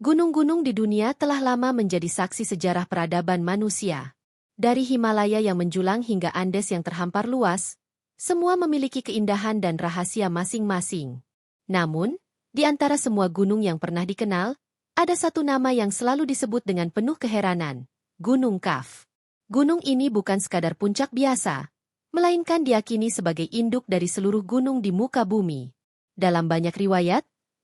Gunung-gunung di dunia telah lama menjadi saksi sejarah peradaban manusia. Dari Himalaya yang menjulang hingga Andes yang terhampar luas, semua memiliki keindahan dan rahasia masing-masing. Namun, di antara semua gunung yang pernah dikenal, ada satu nama yang selalu disebut dengan penuh keheranan, Gunung Kaf. Gunung ini bukan sekadar puncak biasa, melainkan diyakini sebagai induk dari seluruh gunung di muka bumi. Dalam banyak riwayat,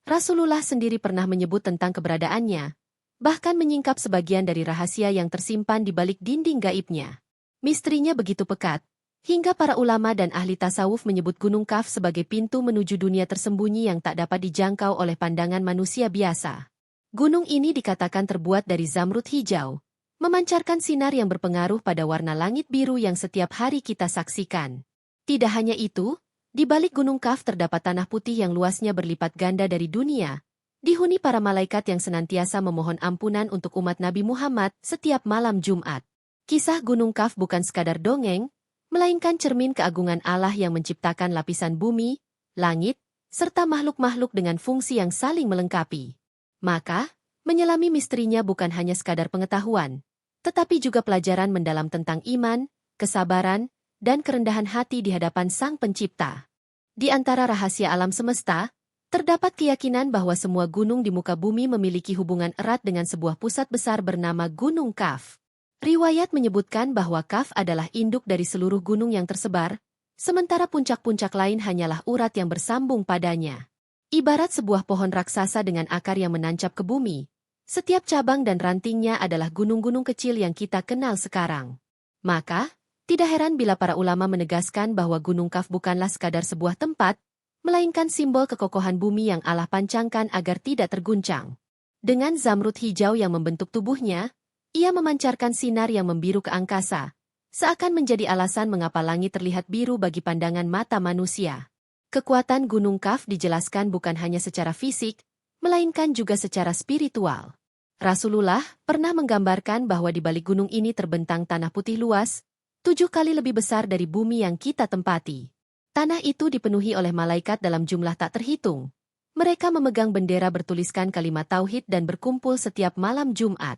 Rasulullah sendiri pernah menyebut tentang keberadaannya, bahkan menyingkap sebagian dari rahasia yang tersimpan di balik dinding gaibnya. Misterinya begitu pekat, hingga para ulama dan ahli tasawuf menyebut Gunung Kaf sebagai pintu menuju dunia tersembunyi yang tak dapat dijangkau oleh pandangan manusia biasa. Gunung ini dikatakan terbuat dari zamrud hijau, memancarkan sinar yang berpengaruh pada warna langit biru yang setiap hari kita saksikan. Tidak hanya itu, di balik Gunung Kaf terdapat tanah putih yang luasnya berlipat ganda dari dunia, dihuni para malaikat yang senantiasa memohon ampunan untuk umat Nabi Muhammad setiap malam Jumat. Kisah Gunung Kaf bukan sekadar dongeng, melainkan cermin keagungan Allah yang menciptakan lapisan bumi, langit, serta makhluk-makhluk dengan fungsi yang saling melengkapi. Maka, menyelami misterinya bukan hanya sekadar pengetahuan, tetapi juga pelajaran mendalam tentang iman, kesabaran, dan kerendahan hati di hadapan Sang Pencipta. Di antara rahasia alam semesta, terdapat keyakinan bahwa semua gunung di muka bumi memiliki hubungan erat dengan sebuah pusat besar bernama Gunung Kaf. Riwayat menyebutkan bahwa Kaf adalah induk dari seluruh gunung yang tersebar, sementara puncak-puncak lain hanyalah urat yang bersambung padanya. Ibarat sebuah pohon raksasa dengan akar yang menancap ke bumi, setiap cabang dan rantingnya adalah gunung-gunung kecil yang kita kenal sekarang. Maka, tidak heran bila para ulama menegaskan bahwa Gunung Kaf bukanlah sekadar sebuah tempat, melainkan simbol kekokohan bumi yang Allah pancangkan agar tidak terguncang. Dengan zamrud hijau yang membentuk tubuhnya, ia memancarkan sinar yang membiru ke angkasa, seakan menjadi alasan mengapa langit terlihat biru bagi pandangan mata manusia. Kekuatan Gunung Kaf dijelaskan bukan hanya secara fisik, melainkan juga secara spiritual. Rasulullah pernah menggambarkan bahwa di balik gunung ini terbentang tanah putih luas, 7 kali lebih besar dari bumi yang kita tempati. Tanah itu dipenuhi oleh malaikat dalam jumlah tak terhitung. Mereka memegang bendera bertuliskan kalimat tauhid dan berkumpul setiap malam Jumat.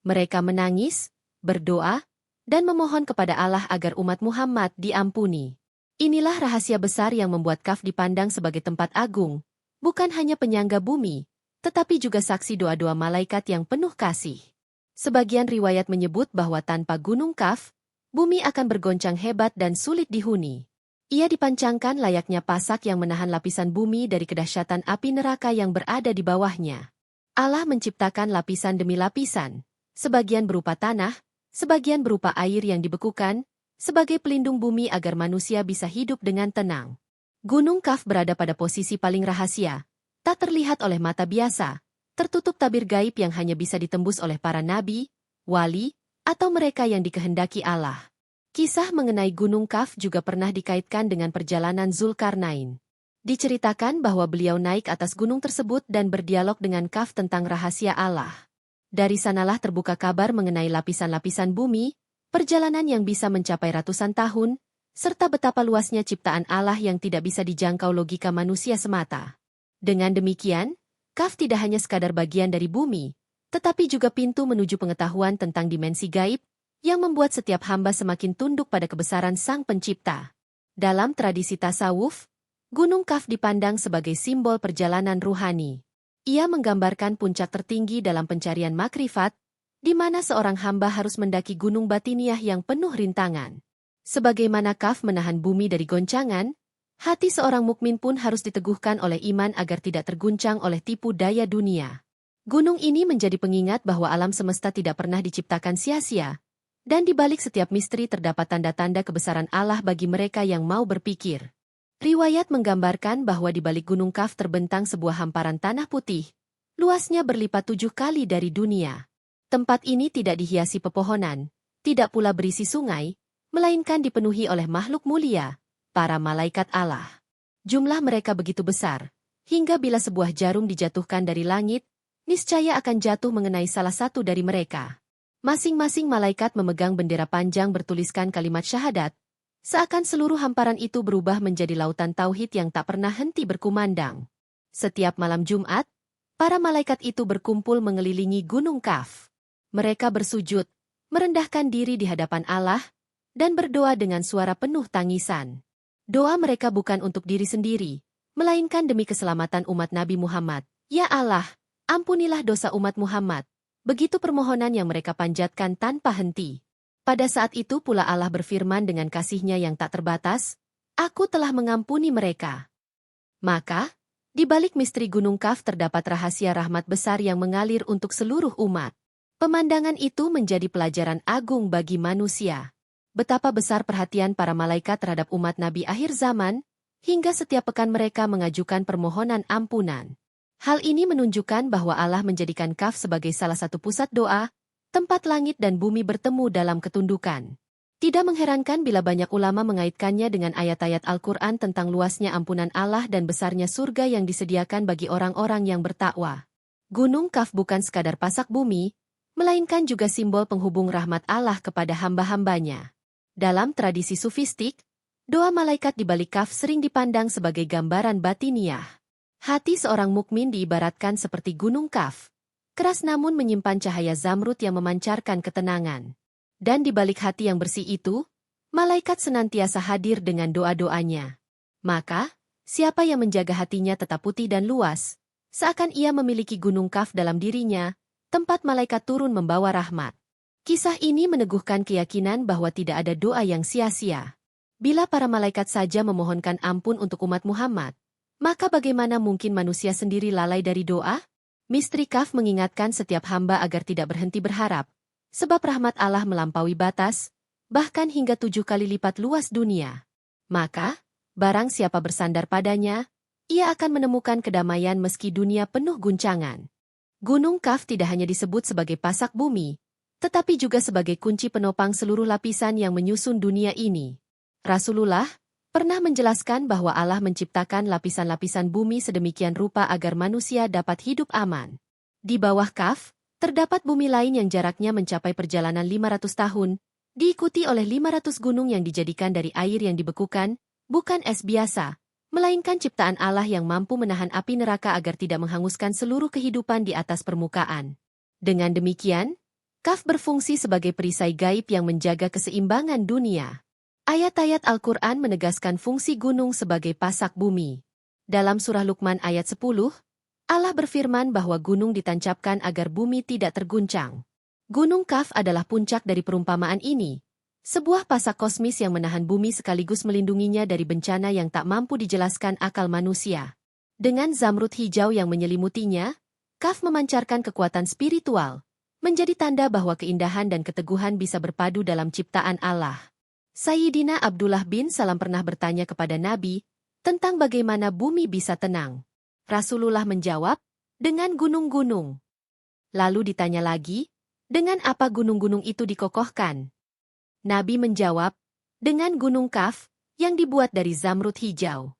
Mereka menangis, berdoa, dan memohon kepada Allah agar umat Muhammad diampuni. Inilah rahasia besar yang membuat Kaf dipandang sebagai tempat agung, bukan hanya penyangga bumi, tetapi juga saksi doa-doa malaikat yang penuh kasih. Sebagian riwayat menyebut bahwa tanpa Gunung Kaf, bumi akan bergoncang hebat dan sulit dihuni. Ia dipancangkan layaknya pasak yang menahan lapisan bumi dari kedahsyatan api neraka yang berada di bawahnya. Allah menciptakan lapisan demi lapisan, sebagian berupa tanah, sebagian berupa air yang dibekukan, sebagai pelindung bumi agar manusia bisa hidup dengan tenang. Gunung Kaf berada pada posisi paling rahasia, tak terlihat oleh mata biasa, tertutup tabir gaib yang hanya bisa ditembus oleh para nabi, wali, atau mereka yang dikehendaki Allah. Kisah mengenai Gunung Kaf juga pernah dikaitkan dengan perjalanan Zulkarnain. Diceritakan bahwa beliau naik atas gunung tersebut dan berdialog dengan Kaf tentang rahasia Allah. Dari sanalah terbuka kabar mengenai lapisan-lapisan bumi, perjalanan yang bisa mencapai ratusan tahun, serta betapa luasnya ciptaan Allah yang tidak bisa dijangkau logika manusia semata. Dengan demikian, Kaf tidak hanya sekadar bagian dari bumi, tetapi juga pintu menuju pengetahuan tentang dimensi gaib, yang membuat setiap hamba semakin tunduk pada kebesaran Sang Pencipta. Dalam tradisi tasawuf, Gunung Kaf dipandang sebagai simbol perjalanan ruhani. Ia menggambarkan puncak tertinggi dalam pencarian makrifat, di mana seorang hamba harus mendaki gunung batiniah yang penuh rintangan. Sebagaimana Kaf menahan bumi dari goncangan, hati seorang mukmin pun harus diteguhkan oleh iman agar tidak terguncang oleh tipu daya dunia. Gunung ini menjadi pengingat bahwa alam semesta tidak pernah diciptakan sia-sia, dan di balik setiap misteri terdapat tanda-tanda kebesaran Allah bagi mereka yang mau berpikir. Riwayat menggambarkan bahwa di balik Gunung Kaf terbentang sebuah hamparan tanah putih, luasnya berlipat 7 kali dari dunia. Tempat ini tidak dihiasi pepohonan, tidak pula berisi sungai, melainkan dipenuhi oleh makhluk mulia, para malaikat Allah. Jumlah mereka begitu besar, hingga bila sebuah jarum dijatuhkan dari langit, niscaya akan jatuh mengenai salah satu dari mereka. Masing-masing malaikat memegang bendera panjang bertuliskan kalimat syahadat, seakan seluruh hamparan itu berubah menjadi lautan tauhid yang tak pernah henti berkumandang. Setiap malam Jumat, para malaikat itu berkumpul mengelilingi Gunung Kaf. Mereka bersujud, merendahkan diri di hadapan Allah, dan berdoa dengan suara penuh tangisan. Doa mereka bukan untuk diri sendiri, melainkan demi keselamatan umat Nabi Muhammad. Ya Allah, ampunilah dosa umat Muhammad. Begitu permohonan yang mereka panjatkan tanpa henti. Pada saat itu pula Allah berfirman dengan kasih-Nya yang tak terbatas, Aku telah mengampuni mereka. Maka, di balik misteri Gunung Kaf terdapat rahasia rahmat besar yang mengalir untuk seluruh umat. Pemandangan itu menjadi pelajaran agung bagi manusia. Betapa besar perhatian para malaikat terhadap umat Nabi akhir zaman, hingga setiap pekan mereka mengajukan permohonan ampunan. Hal ini menunjukkan bahwa Allah menjadikan Kaf sebagai salah satu pusat doa, tempat langit dan bumi bertemu dalam ketundukan. Tidak mengherankan bila banyak ulama mengaitkannya dengan ayat-ayat Al-Quran tentang luasnya ampunan Allah dan besarnya surga yang disediakan bagi orang-orang yang bertakwa. Gunung Kaf bukan sekadar pasak bumi, melainkan juga simbol penghubung rahmat Allah kepada hamba-hambanya. Dalam tradisi sufistik, doa malaikat di balik Kaf sering dipandang sebagai gambaran batiniah. Hati seorang mukmin diibaratkan seperti Gunung Kaf, keras namun menyimpan cahaya zamrud yang memancarkan ketenangan. Dan di balik hati yang bersih itu, malaikat senantiasa hadir dengan doa-doanya. Maka, siapa yang menjaga hatinya tetap putih dan luas, seakan ia memiliki Gunung Kaf dalam dirinya, tempat malaikat turun membawa rahmat. Kisah ini meneguhkan keyakinan bahwa tidak ada doa yang sia-sia. Bila para malaikat saja memohonkan ampun untuk umat Muhammad, maka bagaimana mungkin manusia sendiri lalai dari doa? Misteri Kaf mengingatkan setiap hamba agar tidak berhenti berharap, sebab rahmat Allah melampaui batas, bahkan hingga 7 kali lipat luas dunia. Maka, barang siapa bersandar padanya, ia akan menemukan kedamaian meski dunia penuh guncangan. Gunung Kaf tidak hanya disebut sebagai pasak bumi, tetapi juga sebagai kunci penopang seluruh lapisan yang menyusun dunia ini. Rasulullah pernah menjelaskan bahwa Allah menciptakan lapisan-lapisan bumi sedemikian rupa agar manusia dapat hidup aman. Di bawah Kaf, terdapat bumi lain yang jaraknya mencapai perjalanan 500 tahun, diikuti oleh 500 gunung yang dijadikan dari air yang dibekukan, bukan es biasa, melainkan ciptaan Allah yang mampu menahan api neraka agar tidak menghanguskan seluruh kehidupan di atas permukaan. Dengan demikian, Kaf berfungsi sebagai perisai gaib yang menjaga keseimbangan dunia. Ayat-ayat Al-Quran menegaskan fungsi gunung sebagai pasak bumi. Dalam surah Luqman ayat 10, Allah berfirman bahwa gunung ditancapkan agar bumi tidak terguncang. Gunung Kaf adalah puncak dari perumpamaan ini, sebuah pasak kosmis yang menahan bumi sekaligus melindunginya dari bencana yang tak mampu dijelaskan akal manusia. Dengan zamrud hijau yang menyelimutinya, Kaf memancarkan kekuatan spiritual, menjadi tanda bahwa keindahan dan keteguhan bisa berpadu dalam ciptaan Allah. Sayyidina Abdullah bin Salam pernah bertanya kepada Nabi tentang bagaimana bumi bisa tenang. Rasulullah menjawab, dengan gunung-gunung. Lalu ditanya lagi, dengan apa gunung-gunung itu dikokohkan? Nabi menjawab, dengan gunung Kaf, yang dibuat dari zamrud hijau.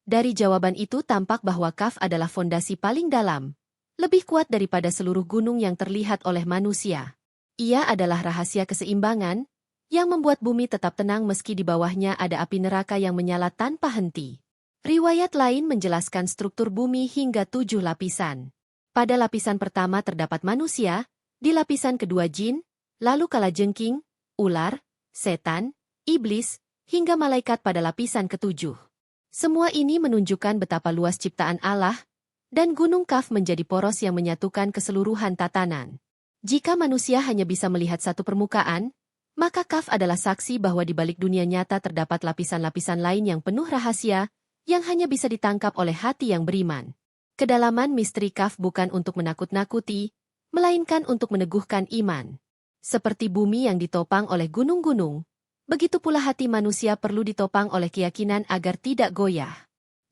Dari jawaban itu tampak bahwa Kaf adalah fondasi paling dalam, lebih kuat daripada seluruh gunung yang terlihat oleh manusia. Ia adalah rahasia keseimbangan, yang membuat bumi tetap tenang meski di bawahnya ada api neraka yang menyala tanpa henti. Riwayat lain menjelaskan struktur bumi hingga 7 lapisan. Pada lapisan pertama terdapat manusia, di lapisan kedua jin, lalu kalajengking, ular, setan, iblis, hingga malaikat pada lapisan ketujuh. Semua ini menunjukkan betapa luas ciptaan Allah, dan Gunung Kaf menjadi poros yang menyatukan keseluruhan tatanan. Jika manusia hanya bisa melihat satu permukaan, maka Kaf adalah saksi bahwa di balik dunia nyata terdapat lapisan-lapisan lain yang penuh rahasia, yang hanya bisa ditangkap oleh hati yang beriman. Kedalaman misteri Kaf bukan untuk menakut-nakuti, melainkan untuk meneguhkan iman. Seperti bumi yang ditopang oleh gunung-gunung, begitu pula hati manusia perlu ditopang oleh keyakinan agar tidak goyah.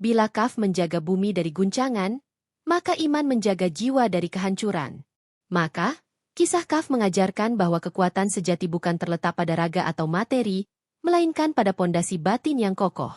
Bila Kaf menjaga bumi dari guncangan, maka iman menjaga jiwa dari kehancuran. Maka, kisah Kaf mengajarkan bahwa kekuatan sejati bukan terletak pada raga atau materi, melainkan pada pondasi batin yang kokoh.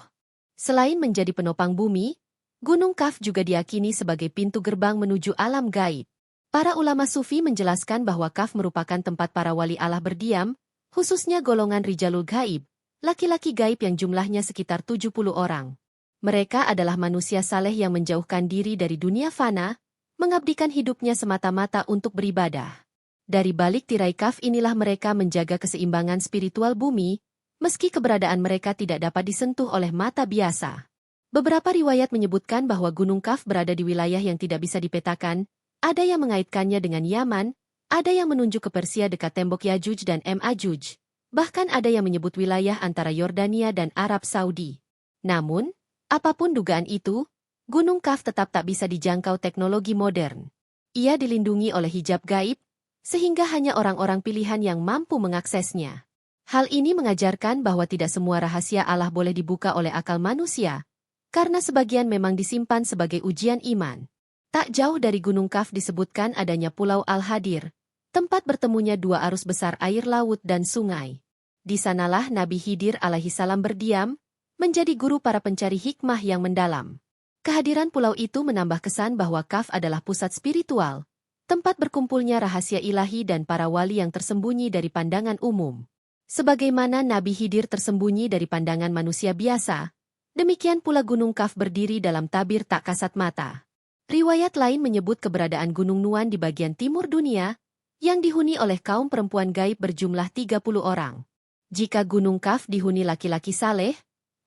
Selain menjadi penopang bumi, Gunung Kaf juga diyakini sebagai pintu gerbang menuju alam gaib. Para ulama sufi menjelaskan bahwa Kaf merupakan tempat para wali Allah berdiam, khususnya golongan Rijalul Gaib, laki-laki gaib yang jumlahnya sekitar 70 orang. Mereka adalah manusia saleh yang menjauhkan diri dari dunia fana, mengabdikan hidupnya semata-mata untuk beribadah. Dari balik tirai Kaf inilah mereka menjaga keseimbangan spiritual bumi, meski keberadaan mereka tidak dapat disentuh oleh mata biasa. Beberapa riwayat menyebutkan bahwa Gunung Kaf berada di wilayah yang tidak bisa dipetakan, ada yang mengaitkannya dengan Yaman, ada yang menunjuk ke Persia dekat tembok Yajuj dan Majuj, bahkan ada yang menyebut wilayah antara Yordania dan Arab Saudi. Namun, apapun dugaan itu, Gunung Kaf tetap tak bisa dijangkau teknologi modern. Ia dilindungi oleh hijab gaib, sehingga hanya orang-orang pilihan yang mampu mengaksesnya. Hal ini mengajarkan bahwa tidak semua rahasia Allah boleh dibuka oleh akal manusia, karena sebagian memang disimpan sebagai ujian iman. Tak jauh dari Gunung Kaf disebutkan adanya Pulau Al-Hadir, tempat bertemunya dua arus besar air laut dan sungai. Di sanalah Nabi Khidir alaihissalam berdiam, menjadi guru para pencari hikmah yang mendalam. Kehadiran pulau itu menambah kesan bahwa Kaf adalah pusat spiritual, tempat berkumpulnya rahasia ilahi dan para wali yang tersembunyi dari pandangan umum. Sebagaimana Nabi Khidir tersembunyi dari pandangan manusia biasa, demikian pula Gunung Kaf berdiri dalam tabir tak kasat mata. Riwayat lain menyebut keberadaan Gunung Nuan di bagian timur dunia, yang dihuni oleh kaum perempuan gaib berjumlah 30 orang. Jika Gunung Kaf dihuni laki-laki saleh,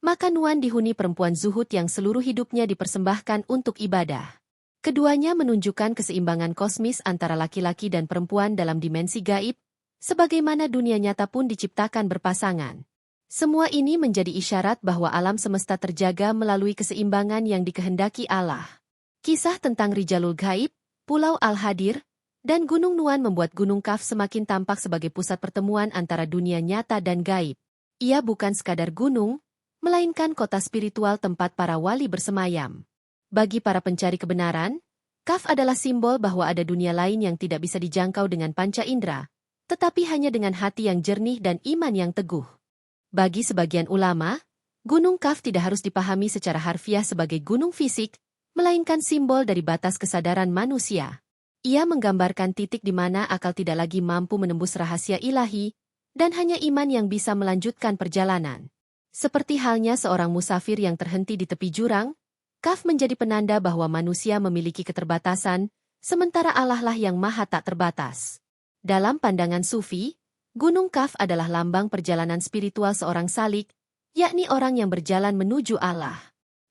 maka Nuan dihuni perempuan zuhud yang seluruh hidupnya dipersembahkan untuk ibadah. Keduanya menunjukkan keseimbangan kosmis antara laki-laki dan perempuan dalam dimensi gaib, sebagaimana dunia nyata pun diciptakan berpasangan. Semua ini menjadi isyarat bahwa alam semesta terjaga melalui keseimbangan yang dikehendaki Allah. Kisah tentang Rijalul Gaib, Pulau Al-Hadir, dan Gunung Nuan membuat Gunung Kaf semakin tampak sebagai pusat pertemuan antara dunia nyata dan gaib. Ia bukan sekadar gunung, melainkan kota spiritual tempat para wali bersemayam. Bagi para pencari kebenaran, Kaf adalah simbol bahwa ada dunia lain yang tidak bisa dijangkau dengan panca indera, tetapi hanya dengan hati yang jernih dan iman yang teguh. Bagi sebagian ulama, Gunung Kaf tidak harus dipahami secara harfiah sebagai gunung fisik, melainkan simbol dari batas kesadaran manusia. Ia menggambarkan titik di mana akal tidak lagi mampu menembus rahasia ilahi, dan hanya iman yang bisa melanjutkan perjalanan. Seperti halnya seorang musafir yang terhenti di tepi jurang, Kaf menjadi penanda bahwa manusia memiliki keterbatasan, sementara Allah lah yang maha tak terbatas. Dalam pandangan Sufi, Gunung Kaf adalah lambang perjalanan spiritual seorang salik, yakni orang yang berjalan menuju Allah.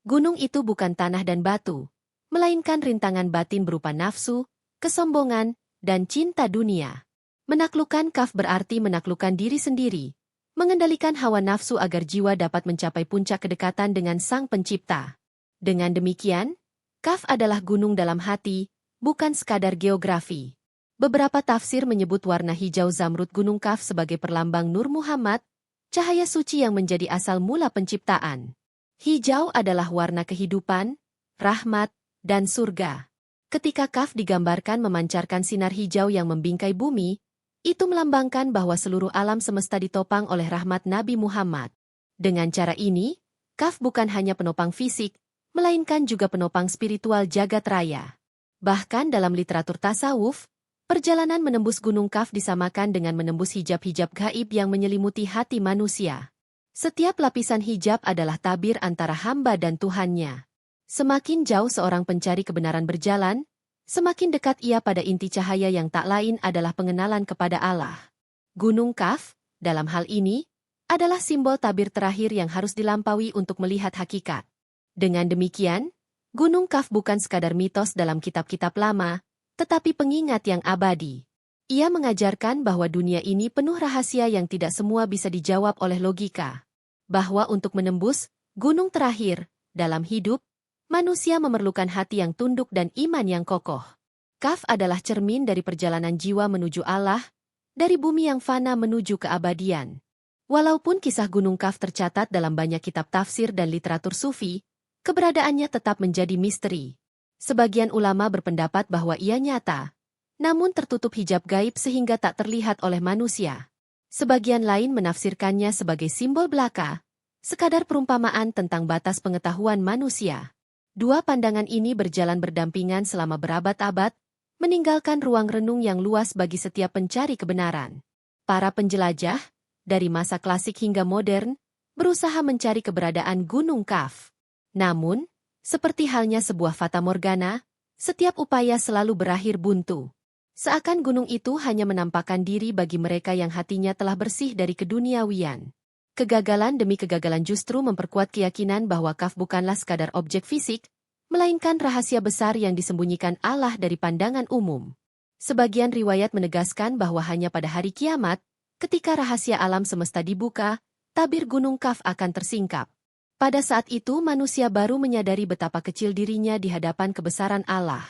Gunung itu bukan tanah dan batu, melainkan rintangan batin berupa nafsu, kesombongan, dan cinta dunia. Menaklukkan Kaf berarti menaklukkan diri sendiri, mengendalikan hawa nafsu agar jiwa dapat mencapai puncak kedekatan dengan Sang Pencipta. Dengan demikian, Kaf adalah gunung dalam hati, bukan sekadar geografi. Beberapa tafsir menyebut warna hijau zamrud Gunung Kaf sebagai perlambang Nur Muhammad, cahaya suci yang menjadi asal mula penciptaan. Hijau adalah warna kehidupan, rahmat, dan surga. Ketika Kaf digambarkan memancarkan sinar hijau yang membingkai bumi, itu melambangkan bahwa seluruh alam semesta ditopang oleh rahmat Nabi Muhammad. Dengan cara ini, Kaf bukan hanya penopang fisik, melainkan juga penopang spiritual jagat raya. Bahkan dalam literatur tasawuf, perjalanan menembus Gunung Kaf disamakan dengan menembus hijab-hijab gaib yang menyelimuti hati manusia. Setiap lapisan hijab adalah tabir antara hamba dan Tuhannya. Semakin jauh seorang pencari kebenaran berjalan, semakin dekat ia pada inti cahaya yang tak lain adalah pengenalan kepada Allah. Gunung Kaf, dalam hal ini, adalah simbol tabir terakhir yang harus dilampaui untuk melihat hakikat. Dengan demikian, Gunung Kaf bukan sekadar mitos dalam kitab-kitab lama, tetapi pengingat yang abadi. Ia mengajarkan bahwa dunia ini penuh rahasia yang tidak semua bisa dijawab oleh logika. Bahwa untuk menembus gunung terakhir dalam hidup, manusia memerlukan hati yang tunduk dan iman yang kokoh. Kaf adalah cermin dari perjalanan jiwa menuju Allah, dari bumi yang fana menuju keabadian. Walaupun kisah Gunung Kaf tercatat dalam banyak kitab tafsir dan literatur sufi, keberadaannya tetap menjadi misteri. Sebagian ulama berpendapat bahwa ia nyata, namun tertutup hijab gaib sehingga tak terlihat oleh manusia. Sebagian lain menafsirkannya sebagai simbol belaka, sekadar perumpamaan tentang batas pengetahuan manusia. Dua pandangan ini berjalan berdampingan selama berabad-abad, meninggalkan ruang renung yang luas bagi setiap pencari kebenaran. Para penjelajah, dari masa klasik hingga modern, berusaha mencari keberadaan Gunung Kaf. Namun, seperti halnya sebuah fata morgana, Setiap upaya selalu berakhir buntu. Seakan gunung itu hanya menampakkan diri bagi mereka yang hatinya telah bersih dari keduniawian. Kegagalan demi kegagalan justru memperkuat keyakinan bahwa Kaf bukanlah sekadar objek fisik, melainkan rahasia besar yang disembunyikan Allah dari pandangan umum. Sebagian riwayat menegaskan bahwa hanya pada hari kiamat, ketika rahasia alam semesta dibuka, tabir gunung Kaf akan tersingkap. Pada saat itu manusia baru menyadari betapa kecil dirinya di hadapan kebesaran Allah.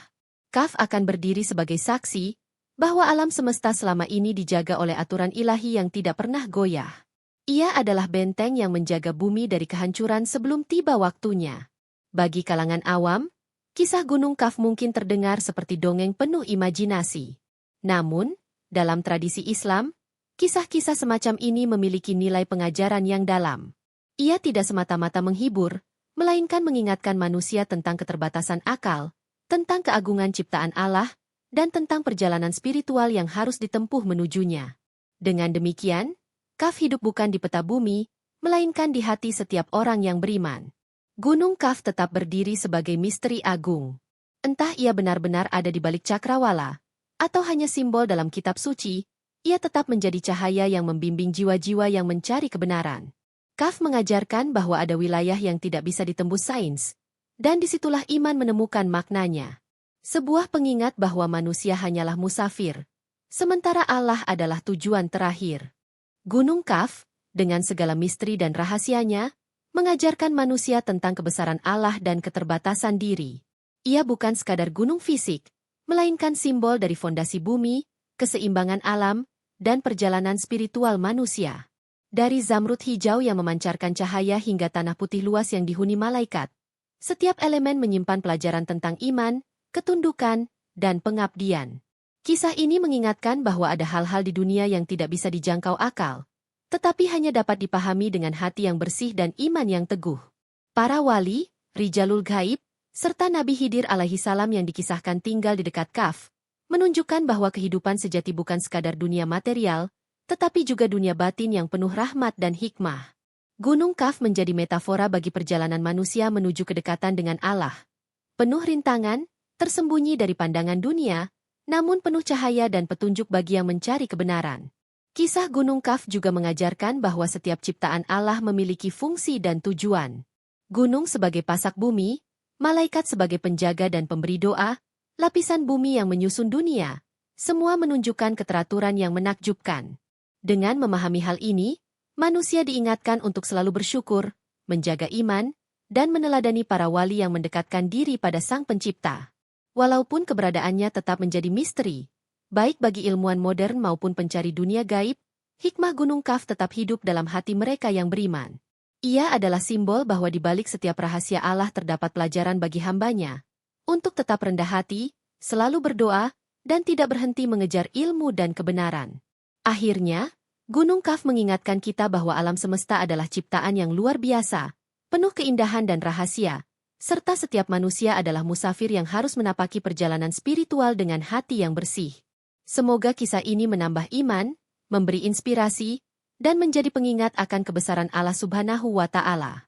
Kaf akan berdiri sebagai saksi bahwa alam semesta selama ini dijaga oleh aturan ilahi yang tidak pernah goyah. Ia adalah benteng yang menjaga bumi dari kehancuran sebelum tiba waktunya. Bagi kalangan awam, kisah Gunung Kaf mungkin terdengar seperti dongeng penuh imajinasi. Namun, dalam tradisi Islam, kisah-kisah semacam ini memiliki nilai pengajaran yang dalam. Ia tidak semata-mata menghibur, melainkan mengingatkan manusia tentang keterbatasan akal, tentang keagungan ciptaan Allah, dan tentang perjalanan spiritual yang harus ditempuh menujunya. Dengan demikian, Kaf hidup bukan di peta bumi, melainkan di hati setiap orang yang beriman. Gunung Kaf tetap berdiri sebagai misteri agung. Entah ia benar-benar ada di balik cakrawala, atau hanya simbol dalam kitab suci, ia tetap menjadi cahaya yang membimbing jiwa-jiwa yang mencari kebenaran. Kaf mengajarkan bahwa ada wilayah yang tidak bisa ditembus sains, dan disitulah iman menemukan maknanya. Sebuah pengingat bahwa manusia hanyalah musafir, sementara Allah adalah tujuan terakhir. Gunung Kaf, dengan segala misteri dan rahasianya, mengajarkan manusia tentang kebesaran Allah dan keterbatasan diri. Ia bukan sekadar gunung fisik, melainkan simbol dari fondasi bumi, keseimbangan alam, dan perjalanan spiritual manusia. Dari zamrud hijau yang memancarkan cahaya hingga tanah putih luas yang dihuni malaikat, setiap elemen menyimpan pelajaran tentang iman, ketundukan, dan pengabdian. Kisah ini mengingatkan bahwa ada hal-hal di dunia yang tidak bisa dijangkau akal, tetapi hanya dapat dipahami dengan hati yang bersih dan iman yang teguh. Para wali, Rijalul Ghaib, serta Nabi Khidir alaihi salam yang dikisahkan tinggal di dekat Kaf, menunjukkan bahwa kehidupan sejati bukan sekadar dunia material, tetapi juga dunia batin yang penuh rahmat dan hikmah. Gunung Kaf menjadi metafora bagi perjalanan manusia menuju kedekatan dengan Allah. Penuh rintangan, tersembunyi dari pandangan dunia, namun penuh cahaya dan petunjuk bagi yang mencari kebenaran. Kisah Gunung Kaf juga mengajarkan bahwa setiap ciptaan Allah memiliki fungsi dan tujuan. Gunung sebagai pasak bumi, malaikat sebagai penjaga dan pemberi doa, lapisan bumi yang menyusun dunia, semua menunjukkan keteraturan yang menakjubkan. Dengan memahami hal ini, manusia diingatkan untuk selalu bersyukur, menjaga iman, dan meneladani para wali yang mendekatkan diri pada Sang Pencipta. Walaupun keberadaannya tetap menjadi misteri, baik bagi ilmuwan modern maupun pencari dunia gaib, hikmah Gunung Kaf tetap hidup dalam hati mereka yang beriman. Ia adalah simbol bahwa di balik setiap rahasia Allah terdapat pelajaran bagi hambanya, untuk tetap rendah hati, selalu berdoa, dan tidak berhenti mengejar ilmu dan kebenaran. Akhirnya, Gunung Kaf mengingatkan kita bahwa alam semesta adalah ciptaan yang luar biasa, penuh keindahan dan rahasia, serta setiap manusia adalah musafir yang harus menapaki perjalanan spiritual dengan hati yang bersih. Semoga kisah ini menambah iman, memberi inspirasi, dan menjadi pengingat akan kebesaran Allah Subhanahu wa Ta'ala.